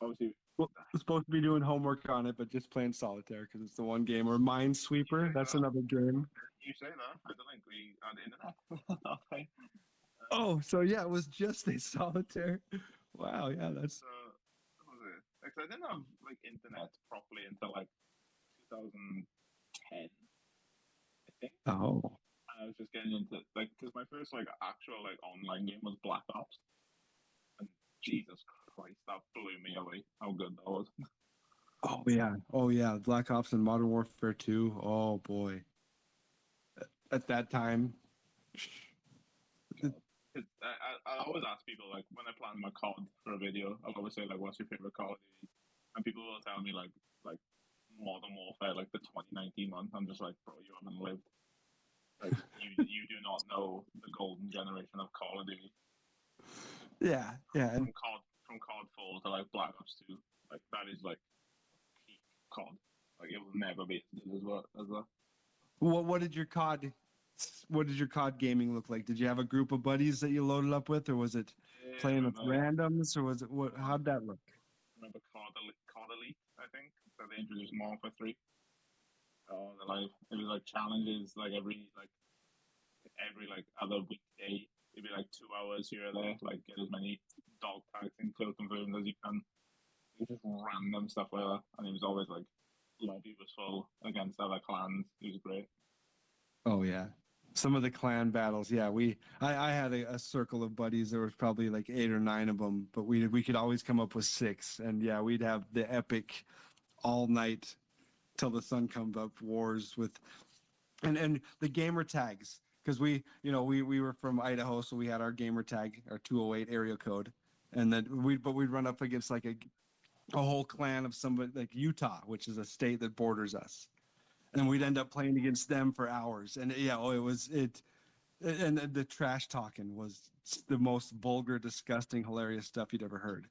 Obviously, well, I'm supposed to be doing homework on it, but just playing solitaire because it's the one game. Or Minesweeper, that's another game. You say that? I don't think we had internet. Okay. Oh, so yeah, it was just a solitaire. Wow, yeah, that's. What was it? Like, I didn't have like internet properly until like 2010, I think. Oh. I was just getting into like because my first like actual like online game was Black Ops, and Jesus Christ, that blew me away. How good that was. Oh yeah, Black Ops and Modern Warfare 2. Oh boy. At that time. I always ask people like when I plan my COD for a video, I'll always say like, "What's your favorite Call of Duty?" And people will tell me like Modern Warfare, like the 2019 one. I'm just like, bro, you haven't lived. Like you do not know the golden generation of Call of Duty. Yeah. From COD 4 to like Black Ops 2, like that is like peak COD. Like it will never be as good as that. What did your COD gaming look like? Did you have a group of buddies that you loaded up with, or was it playing with randoms, or was it what? How'd that look? Remember COD Elite, I think. So they introduced Modern Warfare 3. all the life. It was like challenges like every like other weekday. It'd be like 2 hours here or there. Like get as many dog tags and kill conversions as you can. It was just random stuff like that, and it was always like lobby was full against other clans. It was great. Oh yeah. Some of the clan battles, yeah. I had a circle of buddies. There was probably like 8 or 9 of them, but we could always come up with 6, and yeah, we'd have the epic all night till the sun comes up wars with, and the gamer tags, because we were from Idaho, so we had our gamer tag, our 208 area code, and then we'd run up against like a whole clan of somebody like Utah, which is a state that borders us, and we'd end up playing against them for hours. And yeah, and the trash talking was the most vulgar, disgusting, hilarious stuff you'd ever heard.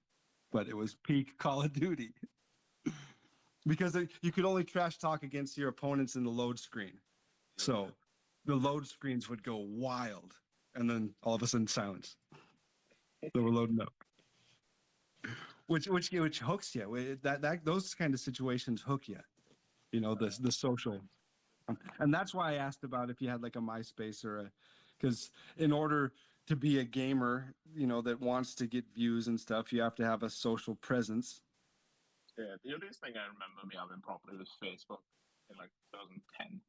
But it was peak Call of Duty because you could only trash talk against your opponents in the load screen. So the load screens would go wild, and then all of a sudden silence. They were loading up. Which hooks you. That those kind of situations hook you. The social, and that's why I asked about if you had like a MySpace because in order to be a gamer, that wants to get views and stuff, you have to have a social presence. Yeah, the earliest thing I remember me having properly was Facebook in like 2010.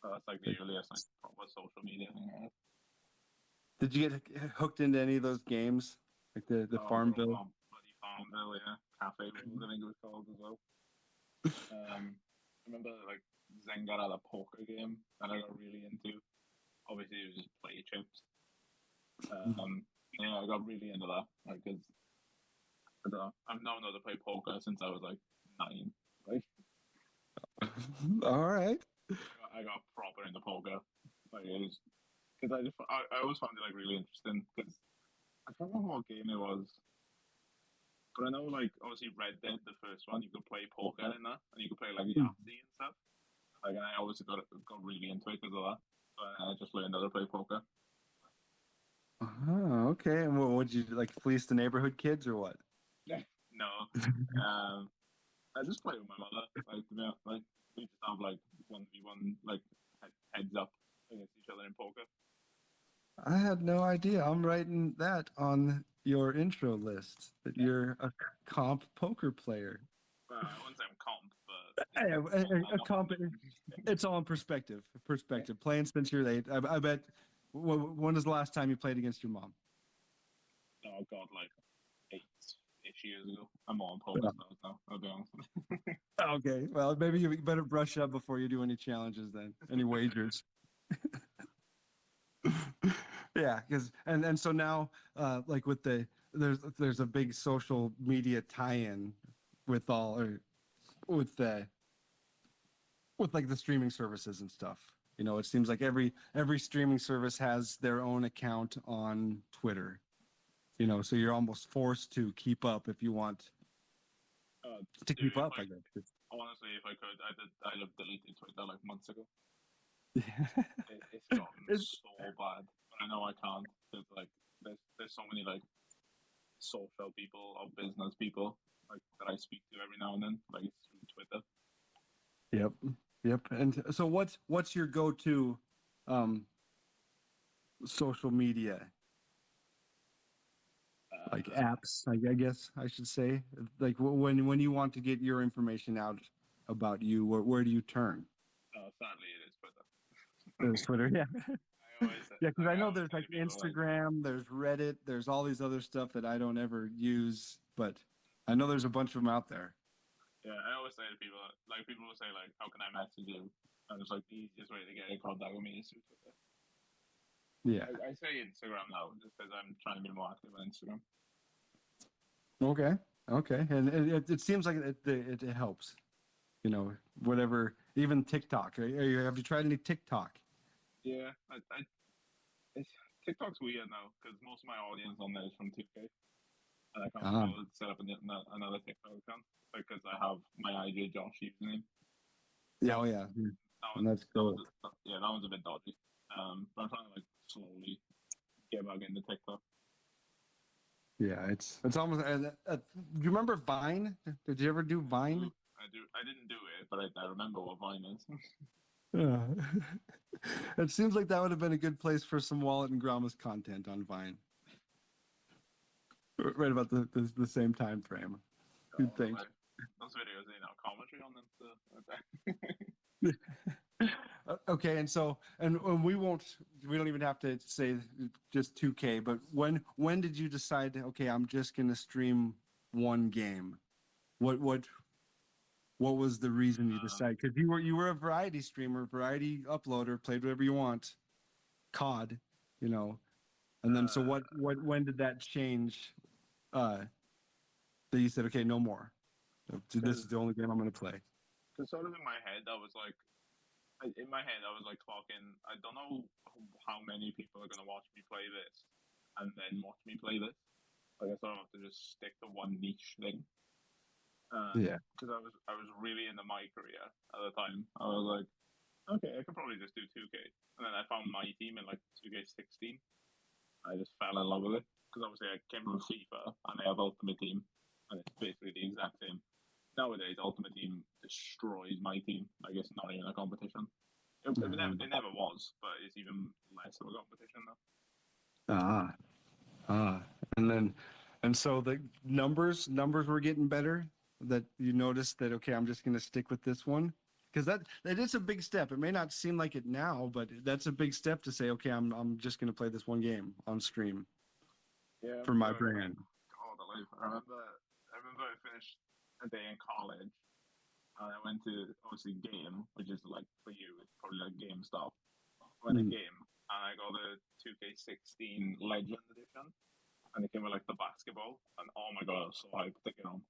So that's like the earliest like proper social media thing I had. Did you get hooked into any of those games, like the Farmville? Bloody Farmville, yeah. Cafe Rules, I think it was called as well. I remember like Zengar had a poker game that I got really into. Obviously, it was just play chips. Yeah, I got really into that. Like, cause I don't know, I've known how to play poker since I was like 9. Like, All right. I got proper into poker. Like, it was because I always found it like really interesting because I can't remember what game it was. But I know, like, obviously Red Dead, the first one, you could play poker in that, and you could play like Yahtzee and stuff. Like, and I always got really into it because of that. So I just learned how to play poker. Oh, okay. And what would you like? Fleece the neighborhood kids or what? No, I just play with my mother. Like, to be honest, like we just have like 1v1, like heads up against each other in poker. I had no idea. I'm writing that on your intro list that you're a comp poker player. I wouldn't say I'm comp, but A comp. It's all in perspective. Perspective. Playing since you're 8. I bet. When was the last time you played against your mom? Oh God, like 8-ish years ago. I'm more on poker stuff now. I'll be honest. Okay. Well, maybe you better brush up before you do any challenges then. Any wagers. Yeah, because and so now, like with there's a big social media tie-in with with like the streaming services and stuff. It seems like every streaming service has their own account on Twitter. So you're almost forced to keep up if you want to keep up. I guess. Honestly, if I could, I'd have deleted Twitter like months ago. Yeah. It's gotten so bad, but I know I can't because like there's so many like social people or business people like that I speak to every now and then, like through Twitter. Yep. And so what's your go-to social media like apps? I guess I should say, like when you want to get your information out about you, where do you turn? Sadly, it is Twitter. There's Twitter, yeah. Yeah, because I know there's like Instagram, there's Reddit, there's all these other stuff that I don't ever use, but I know there's a bunch of them out there. Yeah, I always say to people, like people will say like, "How can I message you?" And it's like the easiest way to get in contact with me is through Twitter. Yeah, I say Instagram now just because I'm trying to be more active on Instagram. Okay, and it seems like it helps. Whatever, even TikTok. Have you tried any TikTok? Yeah, TikTok's weird now because most of my audience on there is from 2K, and I can't set up another TikTok account because I have my IJJosh username. Yeah, oh yeah, and that's cool. That one's a bit dodgy. But I'm trying to like slowly get back into TikTok. Yeah, it's almost. Do you remember Vine? Did you ever do Vine? I I didn't do it, but I remember what Vine is. Yeah. It seems like that would have been a good place for some Wallet and Gromma's content on Vine. Right about the same time frame. You'd think. Like, those videos, commentary on them. Okay, and we don't even have to say just 2K, but when did you decide, okay, I'm just gonna stream one game? What was the reason you decided? Because you were a variety streamer, variety uploader, played whatever you want, COD, and then so when did that change? That you said, okay, no more. This is the only game I'm gonna play. Because sort of in my head, I was like talking. I don't know how many people are gonna watch me play this, and then watch me play this. Like I sort of have to just stick to one niche thing. Yeah. Because I was really into my career at the time. I was like, okay, I could probably just do 2K, and then I found my team in like 2K16. I just fell in love with it because obviously I came from FIFA and I have Ultimate Team, and it's basically the exact same. Nowadays, Ultimate Team destroys my team. I guess not even a competition. It never was, but it's even less of a competition now. And so the numbers were getting better. That you noticed that, okay, I'm just going to stick with this one, because that is a big step. It may not seem like it now, but that's a big step to say, okay, I'm just going to play this one game on stream. Yeah, for my brand. All the life. I remember I finished a day in college, and I went to obviously Game, which is like for you, it's probably like GameStop. I went to Game, and I got the 2K16 Legend Edition, and it came with like the basketball, and oh my god, I was so hyped to get on.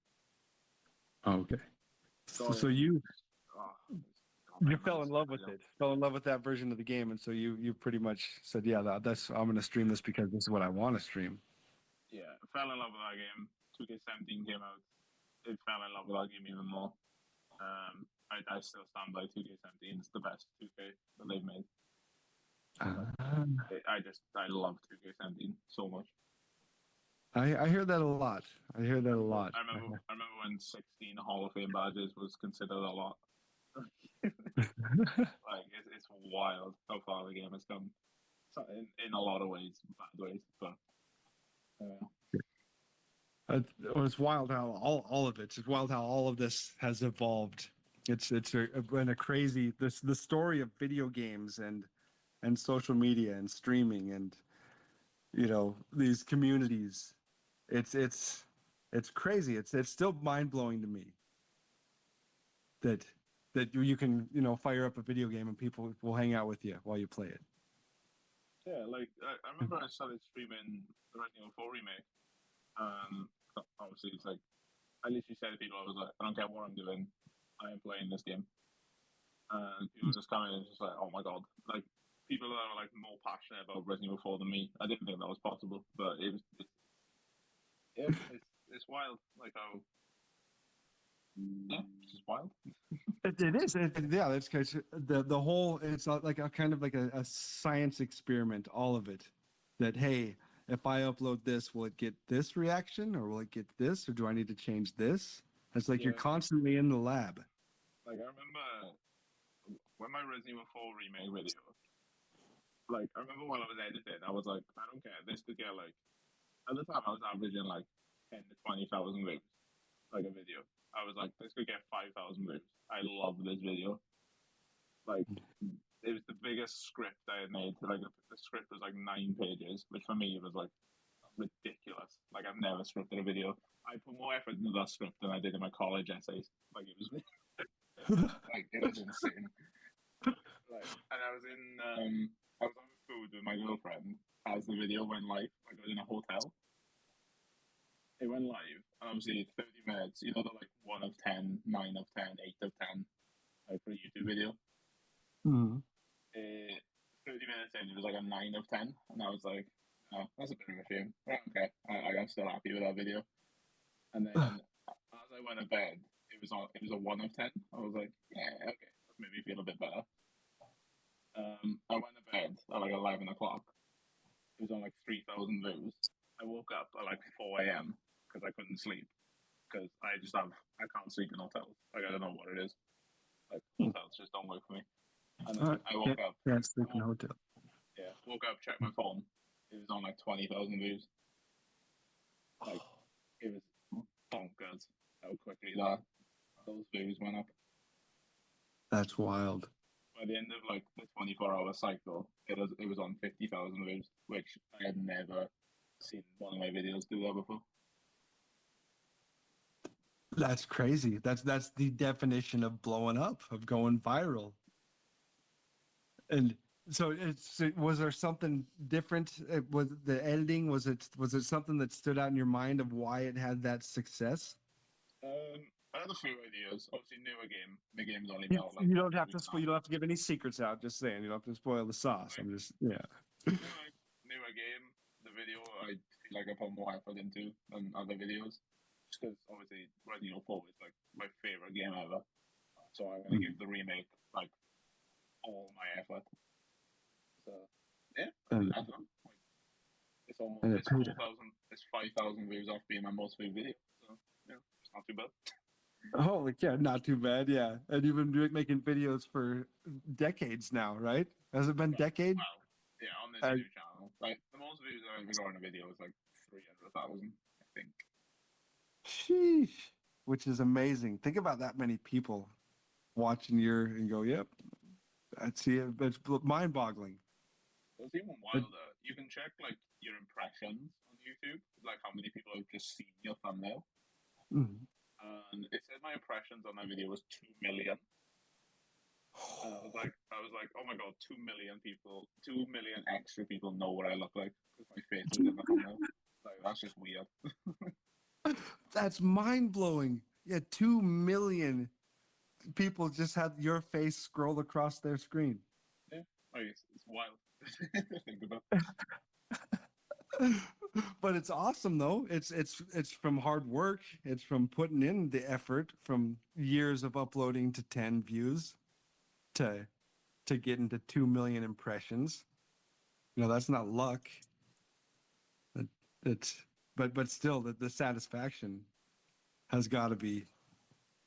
Okay. So you fell in love with it. Fell in love with that version of the game, and so you pretty much said, yeah, that's I'm going to stream this because this is what I want to stream. Yeah, I fell in love with that game. 2K17 came out. It fell in love with that game even more. I still stand by 2K17. It's the best 2K that they've made. I love 2K17 so much. I hear that a lot. I remember when 16 Hall of Fame badges was considered a lot. Like it's wild how far the game has come. So in a lot of ways, bad ways, but. It's wild how all of it. It's wild how all of this has evolved. It's been a crazy the story of video games and social media and streaming and these communities. It's crazy. It's still mind blowing to me that you can fire up a video game and people will hang out with you while you play it. Yeah, like I remember I started streaming the Resident Evil 4 remake. Obviously, it's like I literally said to people, I was like, I don't care what I'm doing, I am playing this game. And people just come in and just like, oh my god, like people that are like more passionate about Resident Evil 4 than me. I didn't think that was possible, but it's wild, like how. Yeah, it's just wild. It is. Yeah, that's because the whole, it's like a kind of like a science experiment, all of it. That, hey, if I upload this, will it get this reaction or will it get this? Or do I need to change this? It's like you're constantly in the lab. Like I remember when my Resident Evil 4 remake video, like I remember when I was editing, I was like, I don't care, this could get like, at the time I was averaging like 10 to 20,000 views, like a video. I was like, this could get 5,000 views. I love this video. Like, it was the biggest script I had made. Like, the script was like 9 pages, which for me was like ridiculous. Like, I've never scripted a video. I put more effort into that script than I did in my college essays. Like, it was like it was insane. Like, and I was on food with my girlfriend as the video went live. Like, I was in a hotel. It went live, and obviously 30 minutes, they're like 1 of 10, 9 of 10, 8 of 10, like for a YouTube video. 30 minutes in, it was like a 9 of 10, and I was like, oh, that's a bit of a shame. But okay, I'm still happy with that video. And then as I went to bed, it was a 1 of 10. I was like, yeah, okay, that made me feel a bit better. I went to bed at like 11 o'clock. It was on like 3,000 views. I woke up at like 4 a.m. because I couldn't sleep. because I can't sleep in hotels. Like I don't know what it is. Like hotels just don't work for me. And then I woke up. Can't sleep in a hotel. Yeah, woke up, checked my phone. It was on like 20,000 views. Like it was bonkers how quickly those views went up. That's wild. By the end of like the 24-hour cycle, it was on 50,000 views, which I had never seen one of my videos do that before. That's crazy. That's the definition of blowing up, of going viral. And so was there something different? Was the editing, was it something that stood out in your mind of why it had that success? I had a few ideas. Obviously, newer game. The game's only You, now like you don't have to now. you don't have to give any secrets out. Just saying, you don't have to spoil the sauce. I'm just Newer game. The video I feel like I put more effort into than other videos, just because obviously Resident Evil 4 is like my favorite game ever. So I'm gonna give the remake like all my effort. So yeah, that's one. It's almost it's 4,000. It's 5,000 views off being my most viewed video. So yeah, it's not too bad. Holy cow, not too bad, yeah. And you've been making videos for decades now, right? Has it been decades? Wow. Yeah, on this new channel. Like the most views I've ever got in a video is like 300,000, I think. Sheesh. Which is amazing. Think about that many people watching and go, yep. I see it. It's mind-boggling. It's even wilder. You can check like your impressions on YouTube, like how many people have just seen your thumbnail. Mm-hmm. And it said my impressions on that video was 2 million. And I was like, oh my god, 2 million people, 2 million extra people know what I look like because my face is in the thumbnail. Like that's just weird. That's mind-blowing. Yeah, 2 million people just had your face scroll across their screen. Yeah, like it's wild to think about. But it's awesome though. It's from hard work. It's from putting in the effort, from years of uploading to 10 views to getting to 2 million impressions. You know, that's not luck. But still the satisfaction has got to be,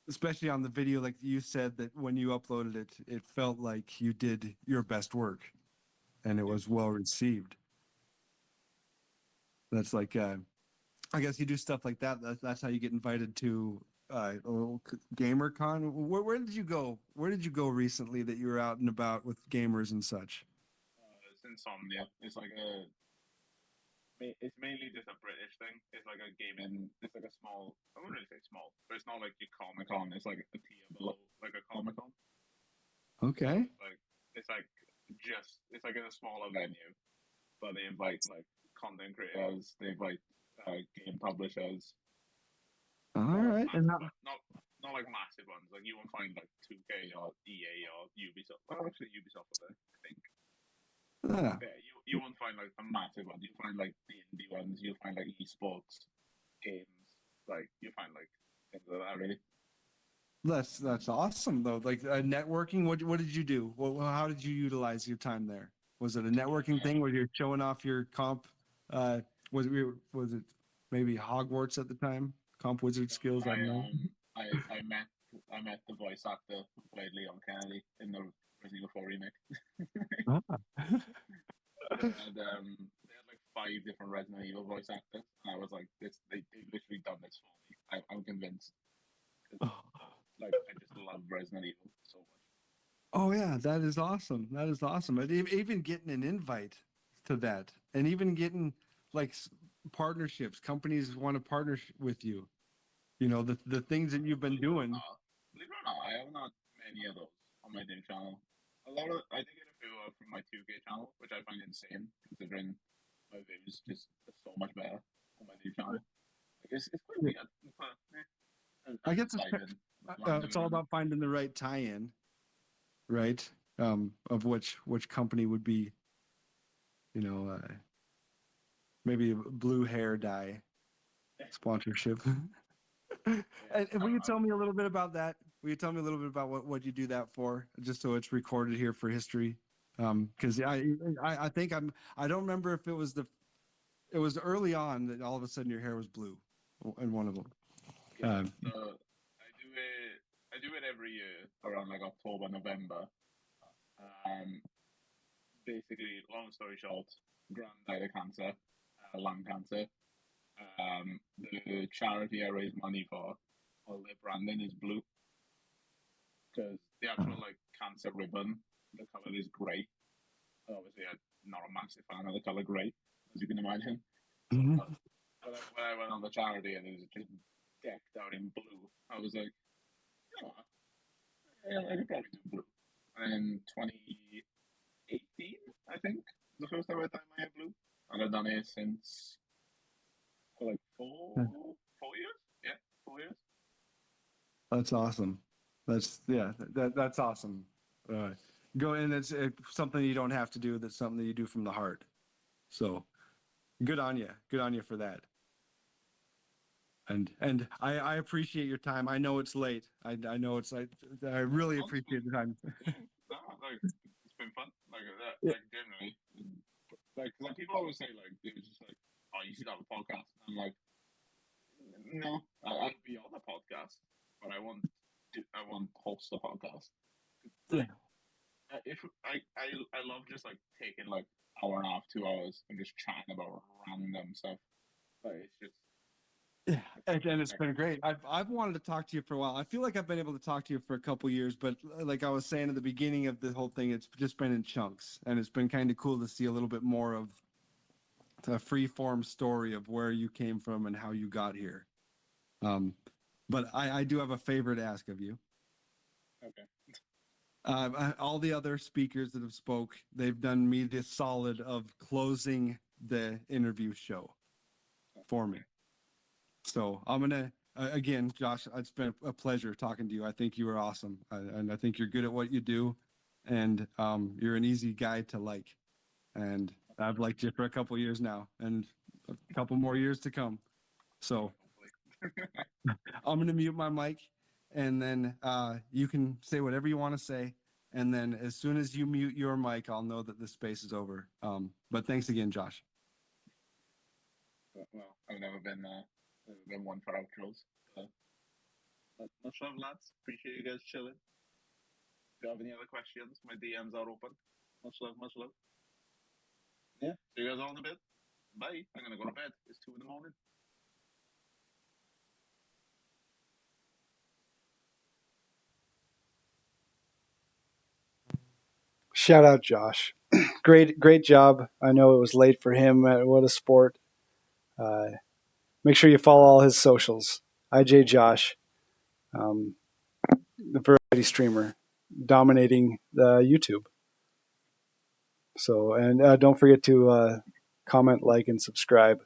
especially on the video, like you said, that when you uploaded it, it felt like you did your best work and it was well received. That's like, I guess you do stuff like that. That's how you get invited to a little GamerCon. Where did you go? Where did you go recently that you were out and about with gamers and such? It's Insomnia. It's like it's mainly just a British thing. It's like a gaming. It's like a small. I wouldn't really say small, but it's not like your Comic Con. It's like a tier below, like a Comic Con. Okay. It's like in a smaller venue, but they invite like content creators. They invite game publishers. All right. And not like massive ones. Like you won't find like 2K or EA or Ubisoft. Well, actually, Ubisoft was there, I think. Yeah, you won't find like the massive ones. You'll find like the indie ones. You'll find like esports games. Like you find like things like that. Really. That's awesome though. Like networking. What did you do? How did you utilize your time there? Was it a networking thing where you're showing off your comp? Was it maybe Hogwarts at the time? Comp wizard skills. I don't know. I met the voice actor who played Leon Kennedy in the Resident Evil 4 remake. They had like 5 different Resident Evil voice actors, and I was like, they've literally done this for me. I'm convinced. Like I just love Resident Evil so much. Oh yeah, that is awesome. That is awesome. And even getting an invite to that, and even getting like partnerships, companies want to partner with you. You know, the things that you've been doing. Believe it or not, I have not many of those on my new channel. I did get a few from my 2K channel, which I find insane considering my views just are so much better on my new channel. Like, it's quite weird. I guess it's all about finding the right tie-in, right? Of which company would be, you know, maybe a blue hair dye sponsorship. And will you tell me a little bit about that? Will you tell me a little bit about what you do that for, just so it's recorded here for history? Because I think I don't remember if it was early on that all of a sudden your hair was blue in one of them. Yeah, so I do it every year around like October, November. Um, Basically, long story short, grand died of cancer, lung cancer. The charity I raise money for, all their branding is blue because the actual like cancer ribbon, the color is grey. Obviously, I'm not a massive fan of the color grey, as you can imagine. Mhm. But when I went on the charity and it was just decked out in blue, I was like, you know what? I could probably do blue. And 2018, I think, the first time I dyed my hair blue, and I've done it since for like 4 years. Yeah, 4 years. That's awesome. That's awesome. Go and it's something you don't have to do. That's something that you do from the heart. So good on you. Good on you for that. And I appreciate your time. I know it's late. I know it's like I really appreciate the time. No, like it's been fun. Like that, Yeah. like generally, like people always say like it's just like, oh, you should have a podcast. I'm like, no, I'll be on the podcast, but I won't host a podcast. Like, if I love just like taking like hour and a half, 2 hours, and just chatting about random stuff. Like it's just Yeah, and it's been great. I've wanted to talk to you for a while. I feel like I've been able to talk to you for a couple years, but like I was saying at the beginning of the whole thing, it's just been in chunks, and it's been kind of cool to see a little bit more of a free form story of where you came from and how you got here. But I do have a favor to ask of you. okay. All the other speakers that have spoke, they've done me the solid of closing the interview show for me. So I'm gonna again, Josh. It's been a pleasure talking to you. I think you are awesome, and I think you're good at what you do, and you're an easy guy to like. And I've liked you for a couple years now, and a couple more years to come. So I'm gonna mute my mic, and then you can say whatever you want to say. And then as soon as you mute your mic, I'll know that this space is over. But thanks again, Josh. Well, I've never been one for outros. So. Much love, lads. Appreciate you guys chilling. If you have any other questions, my DMs are open. Much love, much love. Yeah. See you guys all in a bit. Bye. I'm gonna go to bed. It's 2 a.m. Shout out Josh. Great job. I know it was late for him. What a sport. Make sure you follow all his socials. IJJosh, the variety streamer, dominating YouTube. So, and don't forget to comment, like, and subscribe.